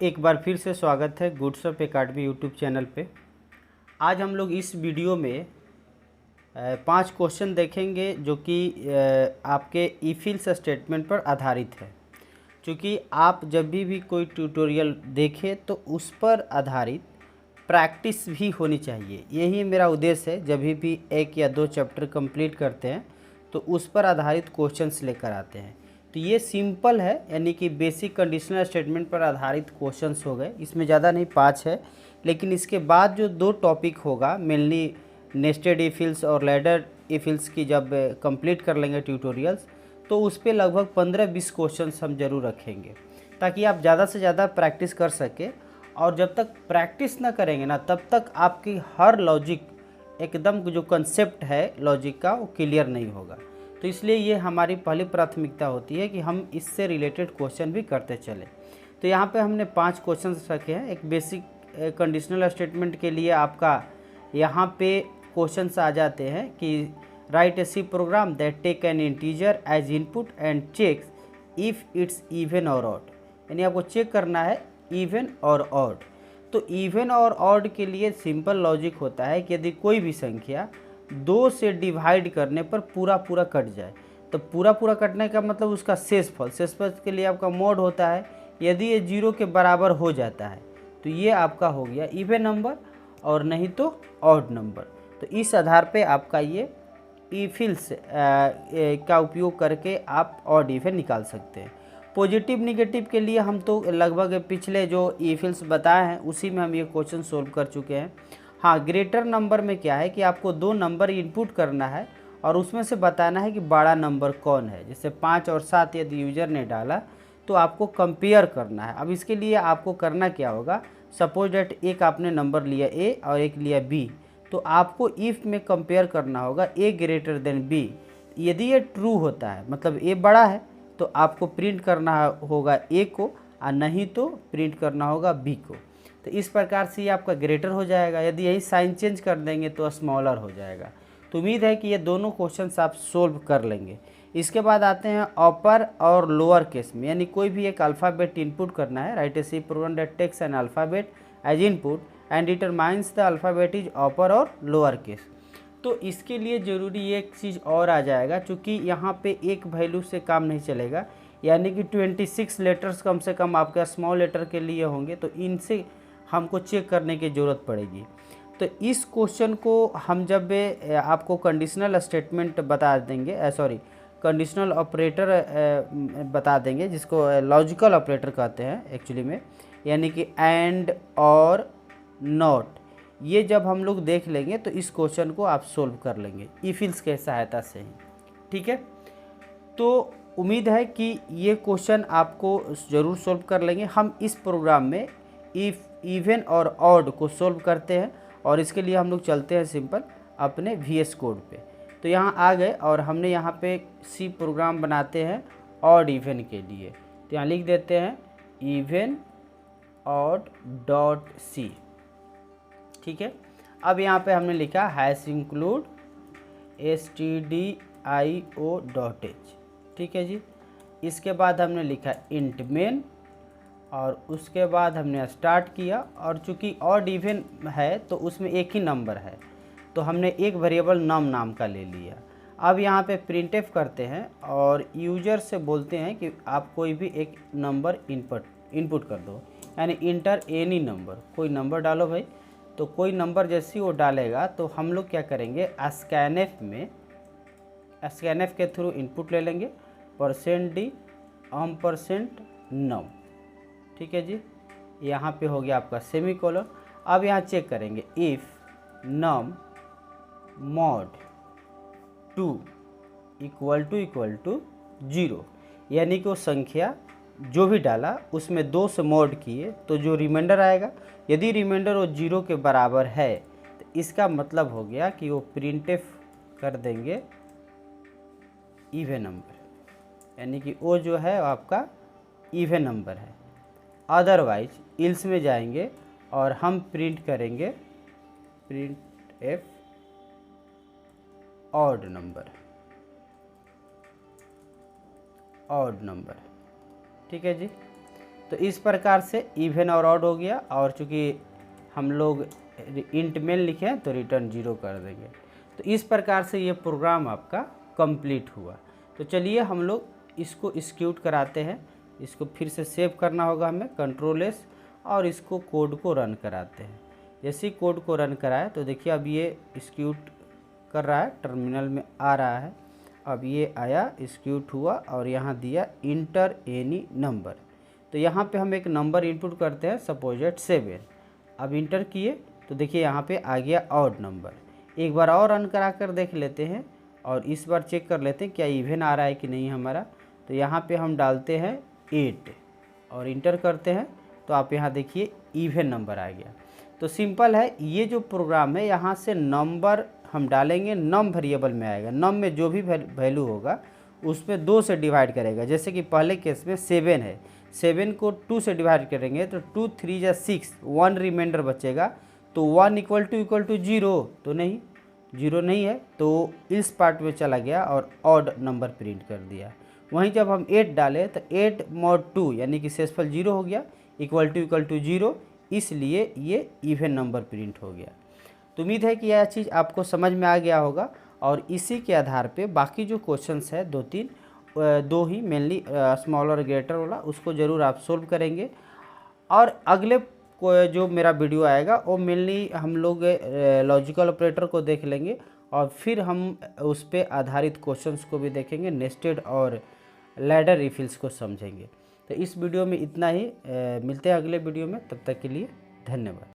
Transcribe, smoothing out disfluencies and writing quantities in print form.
एक बार फिर से स्वागत है goods of academy YouTube channel पे। आज हम लोग इस वीडियो में 5 क्वेश्चन देखेंगे जो कि आपके ईफिल्स स्टेटमेंट पर आधारित है। क्योंकि आप जब भी कोई ट्यूटोरियल देखें तो उस पर आधारित प्रैक्टिस भी होनी चाहिए। यही मेरा उद्देश्य है। जब भी 1 या 2 चैप्टर कंप्लीट करते हैं तो उस पर आधारित क्वेश्चंस लेकर आते हैं। तो ये सिंपल है, यानी कि बेसिक कंडीशनल स्टेटमेंट पर आधारित क्वेश्चंस हो गए। इसमें ज़्यादा नहीं, 5 है। लेकिन इसके बाद जो 2 टॉपिक होगा, मेनली नेस्टेड इफिल्स और लैडर इफिल्स की जब कंप्लीट कर लेंगे ट्यूटोरियल्स, तो उस पर लगभग 15-20 क्वेश्चंस हम जरूर रखेंगे ताकि आप ज़्यादा से ज़्यादा प्रैक्टिस कर सके। और जब तक प्रैक्टिस ना करेंगे ना, तब तक आपकी हर लॉजिक एकदम जो कंसेप्ट है लॉजिक का वो क्लियर नहीं होगा। तो इसलिए ये हमारी पहली प्राथमिकता होती है कि हम इससे रिलेटेड क्वेश्चन भी करते चले। तो यहाँ पे हमने 5 क्वेश्चन रखे हैं। एक बेसिक कंडीशनल स्टेटमेंट के लिए आपका यहाँ पे क्वेश्चंस आ जाते हैं कि write a C program that take an integer as input and checks if it's even or odd. यानी आपको चेक करना है इवन और ऑड। तो इवन और ऑड के लिए सिंपल लॉजिक होता है कि यदि कोई भी संख्या 2 से डिवाइड करने पर पूरा पूरा कट जाए, तो पूरा पूरा कटने का मतलब उसका शेषफल के लिए आपका मॉड होता है। यदि ये 0 के बराबर हो जाता है तो ये आपका हो गया इवन नंबर, और नहीं तो ऑड नंबर। तो इस आधार पे आपका ये इफिल्स का उपयोग करके आप ऑड इवन निकाल सकते हैं। पॉजिटिव निगेटिव के लिए हम तो लगभग पिछले जो इफिल्स बताए हैं उसी में हम ये क्वेश्चन सोल्व कर चुके हैं। हाँ, ग्रेटर नंबर में क्या है कि आपको 2 नंबर इनपुट करना है और उसमें से बताना है कि बड़ा नंबर कौन है। जैसे 5 और 7 यदि यूजर ने डाला तो आपको कंपेयर करना है। अब इसके लिए आपको करना क्या होगा, सपोज डेट एक आपने नंबर लिया ए और एक लिया बी, तो आपको इफ़ में कंपेयर करना होगा ए ग्रेटर देन बी। यदि ये ट्रू होता है मतलब ए बड़ा है तो आपको प्रिंट करना होगा ए को, और नहीं तो प्रिंट करना होगा बी को। तो इस प्रकार से ये आपका ग्रेटर हो जाएगा। यदि यही साइन चेंज कर देंगे तो स्मॉलर हो जाएगा। तो उम्मीद है कि ये दोनों क्वेश्चंस आप सोल्व कर लेंगे। इसके बाद आते हैं अपर और लोअर केस में, यानी कोई भी एक अल्फ़ाबेट इनपुट करना है। Write a C program that takes an alphabet as input and determines the alphabet is upper or lower case. तो इसके लिए ज़रूरी एक चीज़ और आ जाएगा, चूँकि यहाँ पे एक वैल्यू से काम नहीं चलेगा, यानी कि 26 लेटर्स कम से कम आपके स्मॉल लेटर के लिए होंगे। तो इनसे हमको चेक करने की ज़रूरत पड़ेगी। तो इस क्वेश्चन को हम जब आपको कंडीशनल स्टेटमेंट बता देंगे, सॉरी कंडीशनल ऑपरेटर बता देंगे, जिसको लॉजिकल ऑपरेटर कहते हैं एक्चुअली में, यानी कि एंड और नॉट, ये जब हम लोग देख लेंगे तो इस क्वेश्चन को आप सोल्व कर लेंगे इफिल्स के सहायता से ही। ठीक है, तो उम्मीद है कि ये क्वेश्चन आपको ज़रूर सोल्व कर लेंगे। हम इस प्रोग्राम में इफ़, इवन और ऑड को सोल्व करते हैं, और इसके लिए हम लोग चलते हैं सिंपल अपने VS कोड पे। तो यहाँ आ गए और हमने यहाँ पे सी प्रोग्राम बनाते हैं ऑड इवन के लिए। तो यहाँ लिख देते हैं इवन ऑड डॉट सी। ठीक है, अब यहाँ पे हमने लिखा हैश इंक्लूड stdio.h। ठीक है जी। इसके बाद हमने लिखा इंट मेन, और उसके बाद हमने स्टार्ट किया। और चूंकि ऑड इवन है तो उसमें एक ही नंबर है, तो हमने एक वेरिएबल नाम का ले लिया। अब यहाँ पे प्रिंटफ करते हैं और यूजर से बोलते हैं कि आप कोई भी एक नंबर इनपुट कर दो, यानी इंटर एनी नंबर, कोई नंबर डालो भाई। तो कोई नंबर जैसे वो डालेगा तो हम लोग क्या करेंगे, स्कैनएफ के थ्रू इनपुट ले लेंगे, %d %num। ठीक है जी, यहाँ पे हो गया आपका सेमीकोलन। अब यहाँ चेक करेंगे if num mod 2 equal to 0, यानी कि वो संख्या जो भी डाला उसमें 2 से मॉड किए तो जो रिमाइंडर आएगा, यदि रिमाइंडर वो 0 के बराबर है तो इसका मतलब हो गया कि वो प्रिंटफ कर देंगे इवन नंबर, यानी कि वो जो है आपका इवन नंबर है। अदरवाइज इल्स में जाएंगे और हम प्रिंट करेंगे प्रिंटफ ऑड नंबर। ठीक है जी। तो इस प्रकार से इवन और ऑड हो गया, और चूँकि हम लोग इंट मेन लिखे हैं तो रिटर्न 0 कर देंगे। तो इस प्रकार से ये प्रोग्राम आपका कंप्लीट हुआ। तो चलिए हम लोग इसको एक्जीक्यूट कराते हैं। इसको फिर से सेव करना होगा हमें, Ctrl+S, और इसको कोड को रन कराते हैं। जैसे ही कोड को रन कराए तो देखिए अब ये एक्जीक्यूट कर रहा है, टर्मिनल में आ रहा है। अब ये आया, एक्जीक्यूट हुआ और यहाँ दिया इंटर एनी नंबर। तो यहाँ पे हम एक नंबर इनपुट करते हैं, सपोजेट 7। अब इंटर किए तो देखिए यहाँ पे आ गया ऑड नंबर। एक बार और रन करा कर देख लेते हैं और इस बार चेक कर लेते हैं क्या इवन आ रहा है कि नहीं हमारा। तो यहाँ पे हम डालते हैं 8 और इंटर करते हैं तो आप यहाँ देखिए इवन नंबर आ गया। तो सिंपल है, ये जो प्रोग्राम है यहाँ से नंबर हम डालेंगे, नम वेरिएबल में आएगा। नम में जो भी वैल्यू होगा उसमें 2 से डिवाइड करेगा। जैसे कि पहले केस में 7 है, 7 को 2 से डिवाइड करेंगे तो 2 3 जा 6, 1 रिमाइंडर बचेगा। तो 1 इक्वल टू 0 तो नहीं, 0 नहीं है, तो इस पार्ट में चला गया और ऑड नंबर प्रिंट कर दिया। वहीं जब हम 8 डालें तो 8 mod 2 यानी कि शेषफल 0 हो गया, इक्वल टू 0, इसलिए ये इवन नंबर प्रिंट हो गया। तो उम्मीद है कि यह चीज़ आपको समझ में आ गया होगा, और इसी के आधार पे बाकी जो क्वेश्चंस है 2 ही मेनली स्मॉल और ग्रेटर वाला, उसको ज़रूर आप सोल्व करेंगे। और अगले जो मेरा वीडियो आएगा वो मेनली हम लोग लॉजिकल ऑपरेटर को देख लेंगे, और फिर हम उस पर आधारित क्वेश्चंस को भी देखेंगे, नेस्टेड और लैडर रिफिल्स को समझेंगे। तो इस वीडियो में इतना ही, मिलते हैं अगले वीडियो में, तब तक के लिए धन्यवाद।